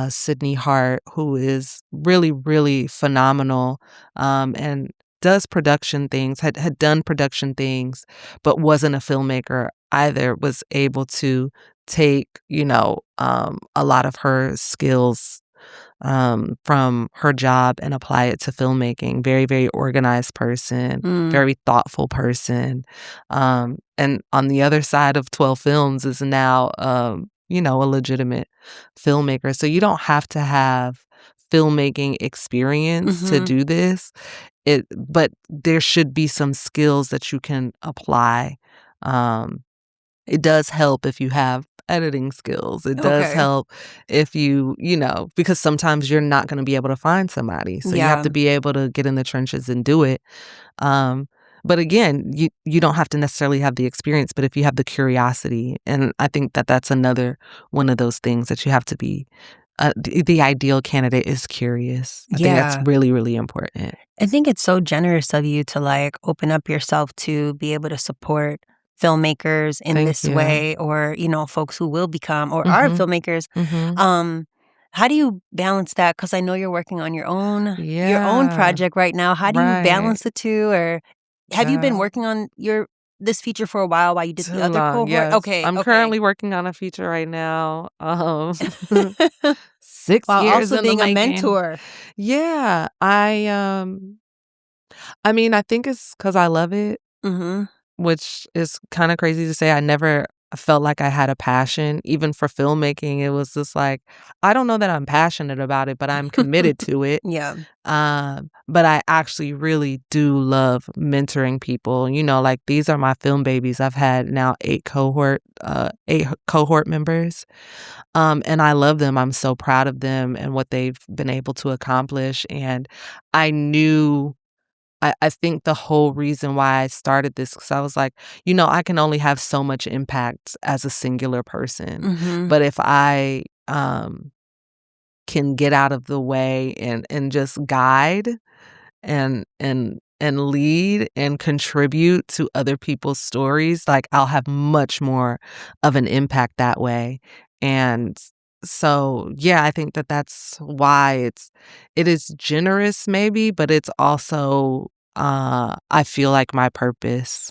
Sydney Hart, who is really, really phenomenal, and does production things, had done production things, but wasn't a filmmaker either, was able to take, a lot of her skills from her job and apply it to filmmaking. Very, very organized person, Mm. very thoughtful person. And on the other side of 12 Films is now, a legitimate filmmaker. So you don't have to have filmmaking experience to Mhm. do this. But there should be some skills that you can apply. Um, it does help if you have editing skills. It does Okay. help if because sometimes you're not gonna be able to find somebody, so you have Yeah. to be able to get in the trenches and do it. Um, but again, you don't have to necessarily have the experience, but if you have the curiosity, and I think that that's another one of those things that you have to be, the ideal candidate is curious. I think that's Yeah. really, really important. I think it's so generous of you to, like, open up yourself to be able to support filmmakers in Thank this you. way or, folks who will become or are Mhm. filmmakers. Mhm. Um, how do you balance that? Because I know you're working on your own Yeah. project right now. How do you Right. balance the 2? Or have you been Child. working on this feature for a while you did the Too other long, cohort? yes. Okay, I'm okay. currently working on a feature right now, 6 While years also in the being a making. mentor. Yeah, I mean, I think it's 'cause I love it, Mhm. which is kinda crazy to say. I never felt like I had a passion, even for filmmaking. It was just like, I don't know that I'm passionate about it, but I'm committed to it. Yeah. But I actually really do love mentoring people. Like, these are my film babies. I've had now 8 cohort members, and I love them. I'm so proud of them and what they've been able to accomplish. And I knew I think the whole reason why I started this, because I was like, I can only have so much impact as a singular person. Mhm. But if I can get out of the way and just guide and lead and contribute to other people's stories, like, I'll have much more of an impact that way. And so, yeah, I think that that's why it is generous maybe, but it's also, I feel like my purpose.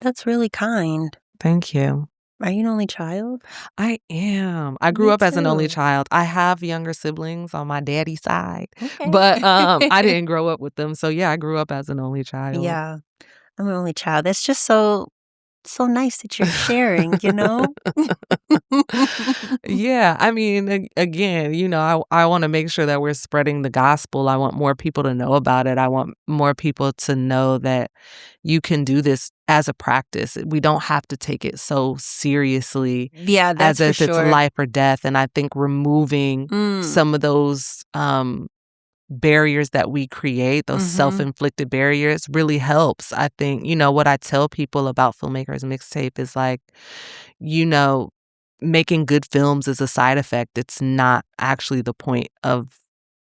That's really kind. Thank you. Are you an only child? I am. I grew Me up as an only too. child. I have younger siblings on my daddy's side, Okay. but, I didn't grow up with them. So, yeah, I grew up as an only child. Yeah. I'm an only child. That's just so nice that you're sharing, you know? Yeah, I mean, again, I wanna make sure that we're spreading the gospel. I want more people to know about it. I want more people to know that you can do this as a practice. We don't have to take it so seriously Yeah, as that's for if it's sure. life or death, and I think removing Mm. some of those, barriers that we create, those Mhm. self-inflicted barriers, really helps. I think, what I tell people about Filmmakers Mixtape is like, you know, making good films is a side effect. It's not actually the point of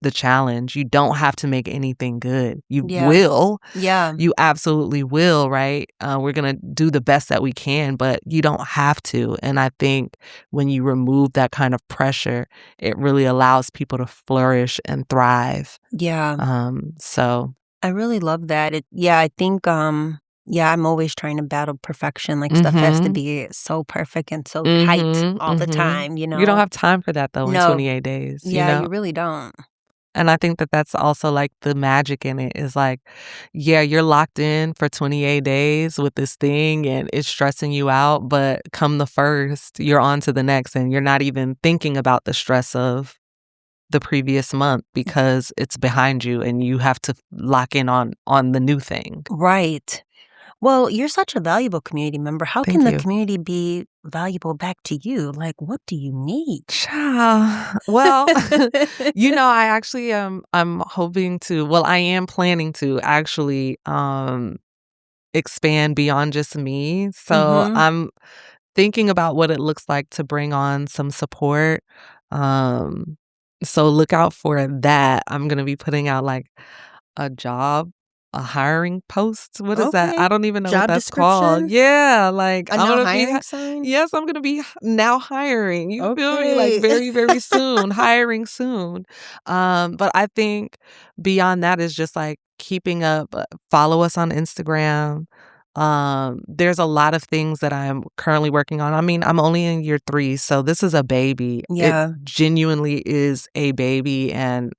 the challenge. You don't have to make anything good. You Yeah. will. Yeah. You absolutely will, right? We're gonna do the best that we can, but you don't have to. And I think when you remove that kind of pressure, it really allows people to flourish and thrive. Yeah. So I really love that. I think yeah, I'm always trying to battle perfection. Like stuff has to mhm. be so perfect and so tight Mhm. all the Mhm. time, you You don't know? have time for that though in No. 28 days, Yeah, you really don't. And I think that that's also, like, the magic in it is, like, yeah, you're locked in for 28 days with this thing, and it's stressing you out, but come the first, you're on to the next, and you're not even thinking about the stress of the previous month because it's behind you, and you have to lock in on the new thing. Right. Well, you're such a valuable community member. How can Thank the you. community be valuable back to you? Like, what do you need? Child. Well, I actually I'm hoping to, well, I am planning to actually expand beyond just me. So Mhm. I'm thinking about what it looks like to bring on some support. Um, so look out for that. I'm gonna be putting out like a job, a hiring post. What is that? I Okay. don't even know what Job that's called. description? Yeah, like A I'm no gonna be hiring sign? yes, I'm gonna be now hiring. You feel me? Like Okay. very, very soon, hiring soon. But I think beyond that is just like keeping up. Follow us on Instagram. There's a lot of things that I'm currently working on. I mean, I'm only in year 3, so this is a baby. It Yeah. genuinely is a baby, and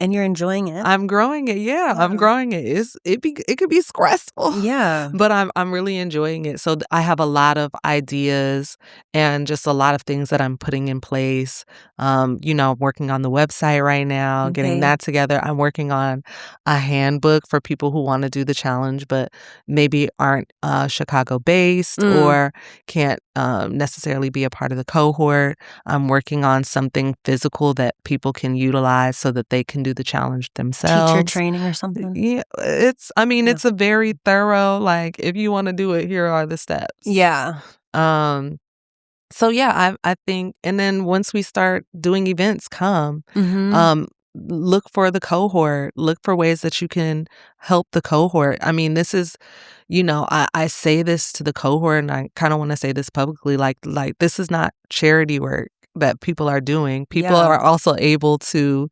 And you're enjoying it? I'm growing it. Yeah, I'm Yeah. growing it. It could be stressful, Yeah. but I'm really enjoying it. So I have a lot of ideas and just a lot of things that I'm putting in place. I'm working on the website right now, getting Okay. that together. I'm working on a handbook for people who want to do the challenge, but maybe aren't Chicago based Mm. or can't necessarily be a part of the cohort. I'm working on something physical that people can utilize so that they can do the challenge Teacher themselves. training or something? Yeah, I mean, Yeah. it's a very thorough, like, if you wanna do it, here are the steps. Yeah. Um, so yeah, I think, and then once we start doing events, Mhm. um, look for the cohort, look for ways that you can help the cohort. I mean, this is, I say this to the cohort, and I kinda wanna say this publicly, like, this is not charity work that people are doing. People Yeah. are also able to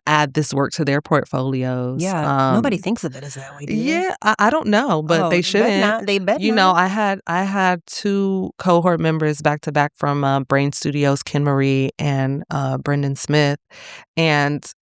add this work to their portfolios. Yeah, nobody thinks of it as that way, do they? Yeah, I don't know, but Oh, they they bet shouldn't. not, they bet not. I had 2 cohort members back to back from, Brain Studios, Ken Marie and, Brendan Smith, and,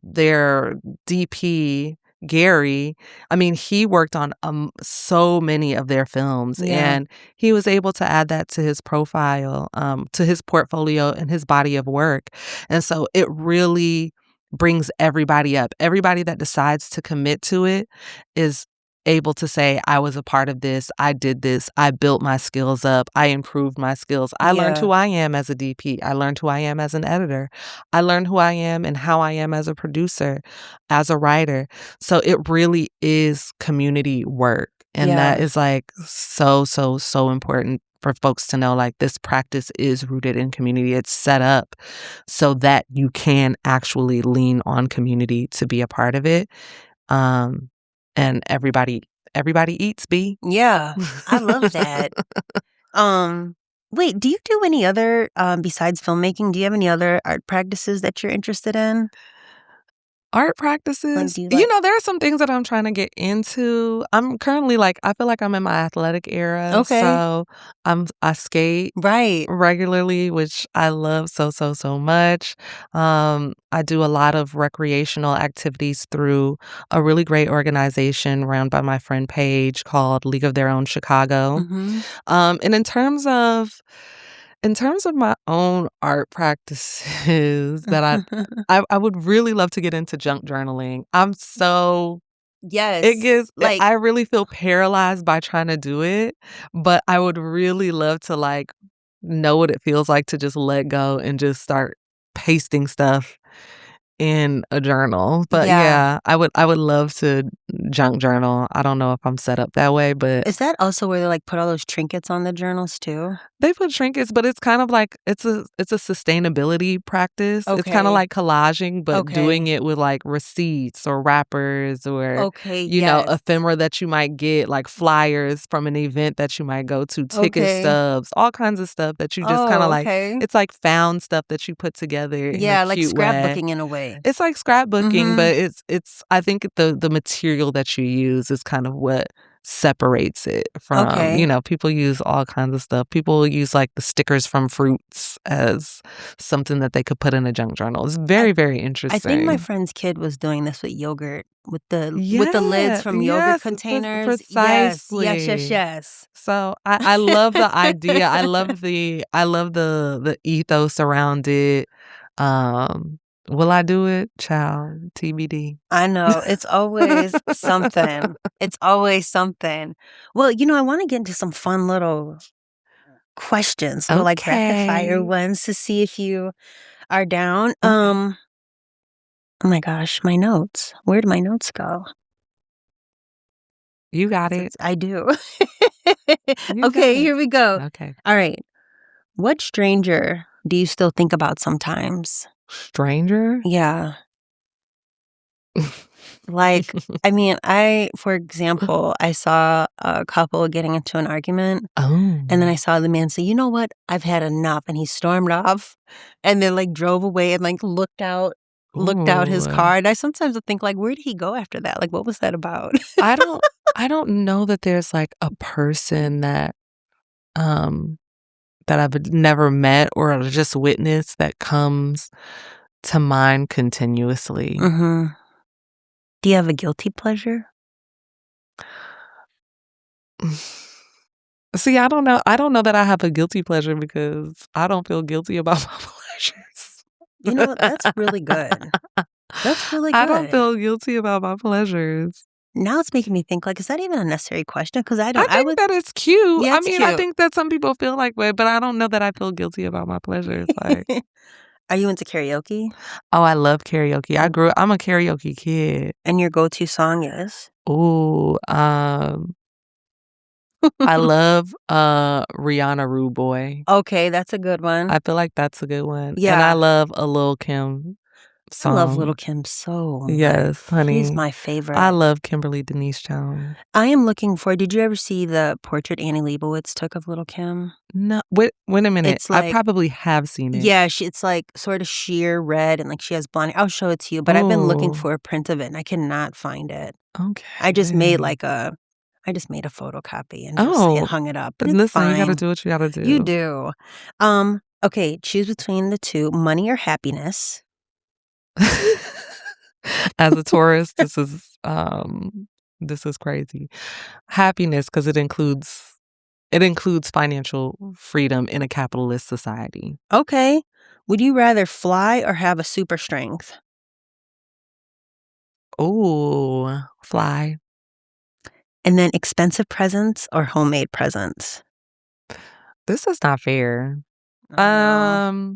their DP, Gary, I mean, he worked on, so many of their films, Yeah, and he was able to add that to his profile, to his portfolio and his body of work, and so it really brings everybody up. Everybody that decides to commit to it is able to say, I was a part of this, I did this, I built my skills up, I improved my skills. I learned yeah, who I am as a DP, I learned who I am as an editor, I learned who I am and how I am as a producer, as a writer. So it really is community work. And that yeah, is like so, so, so important for folks to know, like, this practice is rooted in community. It's set up so that you can actually lean on community to be a part of it. Um, and everybody eats, B. yeah. I love that. Um, Wait, do you do any other, besides filmmaking, do you have any other art practices that you're interested in? Art Like, practices, do you like there are some things that I'm trying to get into. I'm currently like, I feel like I'm in my athletic era, Okay. so I skate Right. regularly, which I love so, so, so much. I do a lot of recreational activities through a really great organization run by my friend Paige called League of Their Own Chicago. Mhm. And in terms of my own art practices that I would really love to get into junk journaling. It Yes. gives Like I really feel paralyzed by trying to do it, but I would really love to, like, know what it feels like to just let go and just start pasting stuff in a journal. But yeah. yeah, I would love to junk journal. I don't know if I'm set up that way, but Is that also where they, like, put all those trinkets on the journals too? they put trinkets, but it's kind of like it's a sustainability practice. It's kinda Okay. like collaging, but doing Okay. it with, like, receipts or wrappers or, Okay, yes. ephemera that you might get, like flyers from an event that you might go to, ticket Okay. stubs, all kinds of stuff that you just kinda Oh, like okay. it's like found stuff that you put together in a Yeah, like cute way. scrapbooking in a way. It's like scrapbooking, Mhm. but it's I think the material that you use is kind of what separates it from, Okay. people use all kinds of stuff. People use, like, the stickers from fruits as something that they could put in a junk journal. It's I very, very I think my interesting. friend's kid was doing this with yogurt, with the lids Yeah, from yogurt yes, containers. Yes, yes, yes, precisely. yes. So I love the idea. I love the ethos around it. Um, will I do it? Child, TBD. I know, it's always something. It's always something. Well, I wanna get into some fun little questions, little, like, rapid fire Okay. ones to see if you are down. Okay. Oh my gosh, my notes. Where'd my notes go? You got 'Cause it. it's I do. You got Okay, it. here we go. Okay. Alright. What stranger do you still think about sometimes? Stranger? Yeah. Like, I mean, for example, I saw a couple getting into an argument, and then Oh. I saw the man say, "You know what? I've had enough," and he stormed off and then, like, drove away and, like, looked out his Ooh. car, and I sometimes would think, like, where did he go after that? Like, what was that about? I don't I don't know that there's, like, a person um, that I've never met or just witnessed that comes to mind continuously. Mhm. Do you have a guilty pleasure? See, I don't know that I have a guilty pleasure because I don't feel guilty about my You know what? That's pleasures. really good. That's really I don't good. feel guilty about my pleasures. Now it's making me think, like, is that even a necessary question? Because I I don't I think would that it's cute. Yeah, I it's mean, I cute. think that some people feel like that, but I don't know that I feel guilty about my pleasures, like, Are you into karaoke? oh, I love karaoke. W I'm a karaoke kid. And your go-to song is? Ooh, I love, Rihanna Rude Boy. Okay, that's a good one. I feel like that's a good one, and I Yeah. love a Lil' Kim I love song. Little Kim so Yes, much. honey. She's my favorite. I love Kimberly Denise Jones. I am looking for did you ever see the portrait Annie Leibovitz took of Little Kim? No, wait a minute. It's I like probably have seen it. yeah, it's like sort of sheer red and like she has blonde I'll show it to you, but I've been looking Oh, for a print of it and I cannot find it. okay. I just made I just made a photocopy and Oh, hung it up, but it's listen, you gotta fine. do what you gotta You do. do. Okay, choose between the two, money or happiness. As a tourist, this is crazy. Happiness, because it includes financial freedom in a capitalist society. Okay. Would you rather fly or have a super strength? Ooh, fly. And then expensive presents or homemade presents? This is not fair. I know.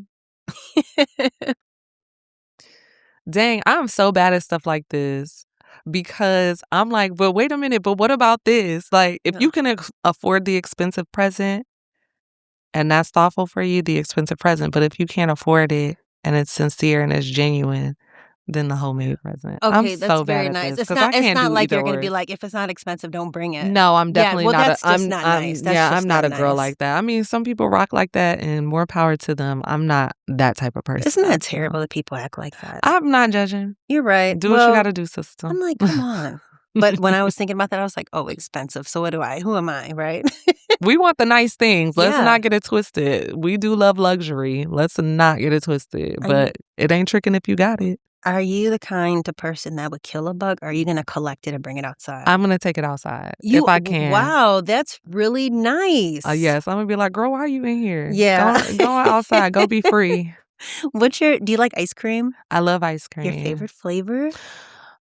Dang, I'm so bad at stuff like this because I'm like, but wait a minute, but what about this? Like, if you can afford the expensive present and that's thoughtful for you, the expensive present, but if you can't afford it and it's sincere and it's genuine, then the homemade present. I'm Okay, that's so bad very at nice. this because I It's can't not do like either you're gonna be or. like, "If it's not expensive, don't bring it." No, I'm Yeah, definitely well, not that's just not nice. That's yeah, just I'm not not a girl nice. like that. I mean, some people rock like that and more power to them. I'm not that type of person. Isn't that terrible that people act like that? I'm not judging. You're right. Do what you Well, gotta do, sister. I'm like, "Come on." But when I was thinking about that, I was like, "Oh, expensive. So what do I who am I?" Right? We want the nice things. Let's Yeah. not get it twisted. We do love luxury. Let's not get it twisted. But it ain't tricking if you got it. Are you the kind of person that would kill a bug, or are you gonna collect it and bring it outside? I'm gonna take it outside if I can. Wow, that's really nice. Yes, I'm gonna be like, girl, why are you in here? Yeah. Go outside. Go be free. Do you like ice cream? I love ice cream. Your favorite flavor?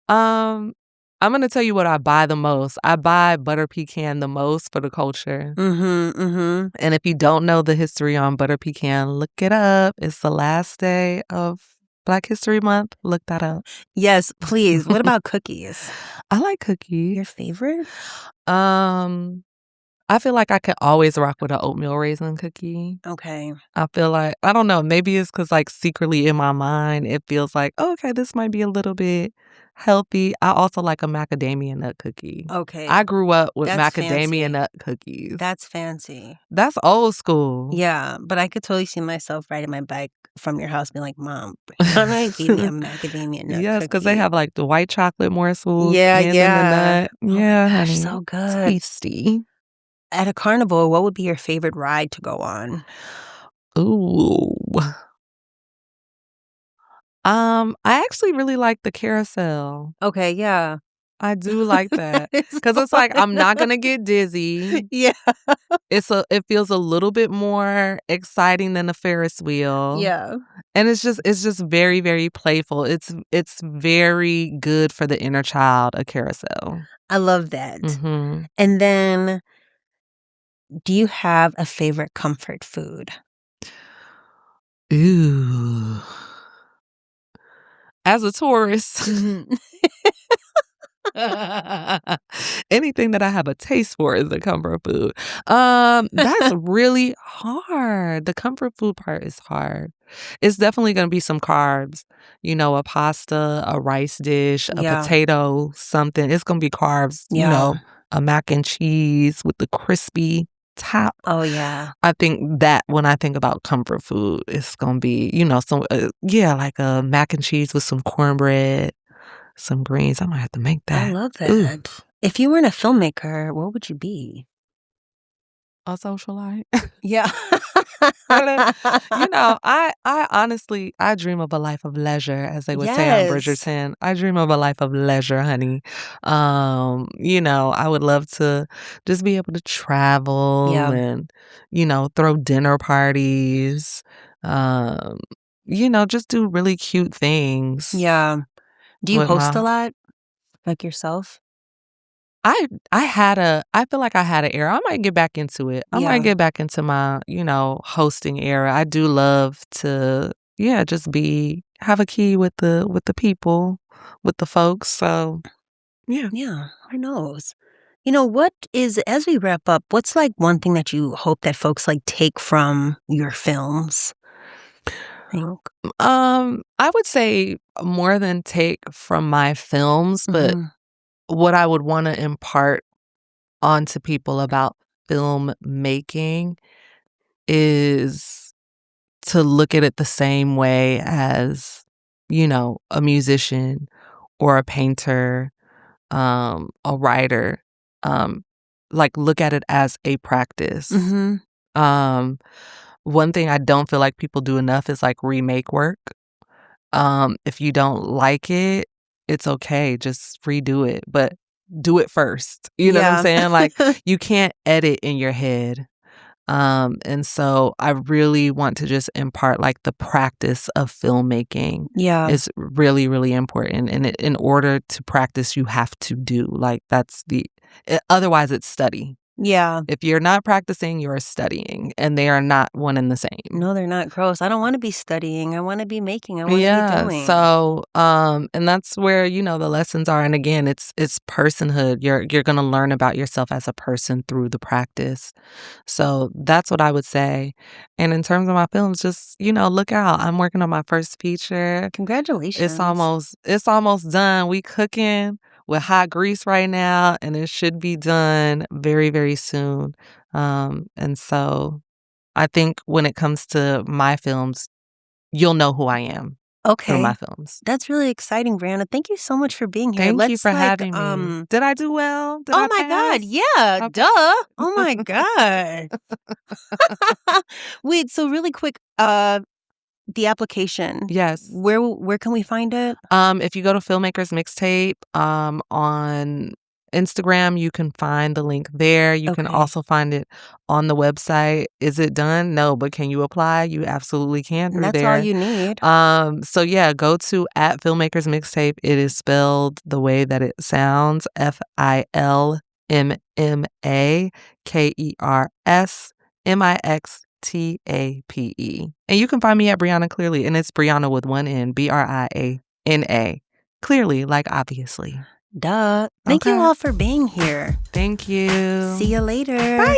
I'm gonna tell you what I buy the most. I buy butter pecan the most for the culture. Mm-hmm. And if you don't know the history on butter pecan, look it up. It's the last day of Black History Month. Look that up. Yes, please. What about cookies? I like cookies. Your favorite? I feel like I could always rock with an oatmeal raisin cookie. Okay. I feel like, I don't know, maybe it's because like secretly in my mind, it feels like, oh, okay, this might be a little bit healthy. I also like a macadamia nut cookie. Okay. I grew up with That's macadamia fancy. nut cookies. That's fancy. That's old school. Yeah, but I could totally see myself riding my bike from your house being like, Mom, Brianna gave me a macadamia nut Yes, because they cookie. have like the white chocolate morsels Yeah, and then the yeah. nut. Oh my Yeah, gosh, honey. so good. Tasty. At a carnival, what would be your favorite ride to go on? Ooh. I actually really like the carousel. Okay, yeah. I do like that because it's like I'm not gonna get dizzy. Yeah. It feels a little bit more exciting than a Ferris wheel. Yeah. And it's just very, very playful. It's very good for the inner child, a carousel. I love that. Mhm. And then, do you have a favorite comfort food? Ooh. As a tourist, Mhm. anything that I have a taste for is a comfort food. That's really hard. The comfort food part is hard. It's definitely gonna be some carbs. You know, a pasta, a rice dish, a Yeah. potato, something. It's gonna be carbs, you Yeah. know, a mac and cheese with the crispy top. Oh, yeah. I think that when I think about comfort food, it's gonna be, you know, some like a mac and cheese with some cornbread, some greens. I might have to make that. I love Ooh. that. If you weren't a filmmaker, what would you be? A socialite. Yeah. You know, I honestly, I dream of a life of leisure, as they would say on Yes. Bridgerton. I dream of a life of leisure, honey. You know, I would love to just be able to travel Yeah. and, you know, throw dinner parties. You know, just do really cute things Yeah. Do you with host a my lot? Like yourself? I feel like I had an era. I might get back into it. I might Yeah. get back into my, you know, hosting era. I do love to, yeah, just have a key with the people, with the folks. So yeah. Yeah. Who knows? You know, as we wrap up, what's like one thing that you hope that folks like take from your films? think? I would say more than take from my films, but Mhm. what I would wanna impart onto people about filmmaking is to look at it the same way as, a musician or a painter, a writer, um, like, look at it as a practice. Mhm. Um, One thing I don't feel like people do enough is, like, remake work. If you don't like it, it's okay, just redo it, but do it first. You know what I'm Yeah. saying? Like, you can't edit in your head. And so I really want to just impart, like, the practice of filmmaking Yeah. is really, really important, and in order to practice, you have to do, like, otherwise it's study. Yeah. If you're not practicing, you're studying, and they are not one and the same. No, they're not gross. I don't wanna be studying. I wanna be making. I wanna be Yeah, doing. so, and that's where, the lessons are, and again, it's personhood. You're gonna learn about yourself as a person through the practice. So, that's what I would say, and in terms of my films, just, look out. I'm working on my first feature. It's Congratulations. almost it's almost done. We cooking with hot grease right now, and it should be done very, very soon, and so I think when it comes to my films, you'll know who I am through my Okay. films. That's really exciting, Brianna. Thank you so much for being here. Thank you Let's for having me. Did I do well? Did oh I my God, pass? yeah, Okay. duh. Oh my God. Wait, so really quick, the application, Yes. where can we find it? If you go to Filmmakers Mixtape, on Instagram, you can find the link there. You can Okay. also find it on the website. Is it done? No, but can you apply? You absolutely can And through that's all there. you need. So yeah, go to at Filmmakers Mixtape. It is spelled the way that it sounds, Filmmakers And you can find me at Briana Clearly, and it's Briana with one N, Briana. Clearly, like obviously. Duh. Thank you Okay. all for being here. Thank you. See you later. Bye.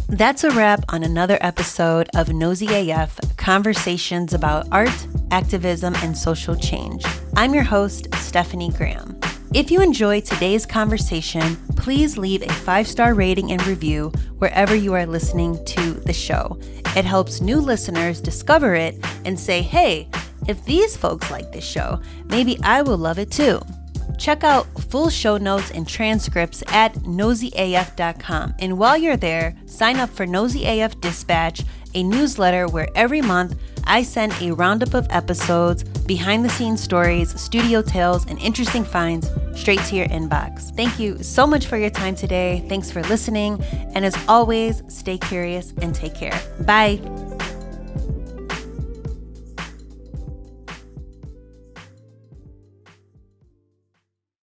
That's a wrap on another episode of noseyAF, conversations about art, activism, and social change. I'm your host, Stephanie Graham. If you enjoyed today's conversation, please leave a 5-star rating and review wherever you are listening to the show. It helps new listeners discover it and say, hey, if these folks like this show, maybe I will love it too. Check out full show notes and transcripts at noseyAF.com. And while you're there, sign up for noseyAF Dispatch, a newsletter where every month I send a roundup of episodes, behind-the-scenes stories, studio tales, and interesting finds straight to your inbox. Thank you so much for your time today. Thanks for listening. And as always, stay curious and take care. Bye.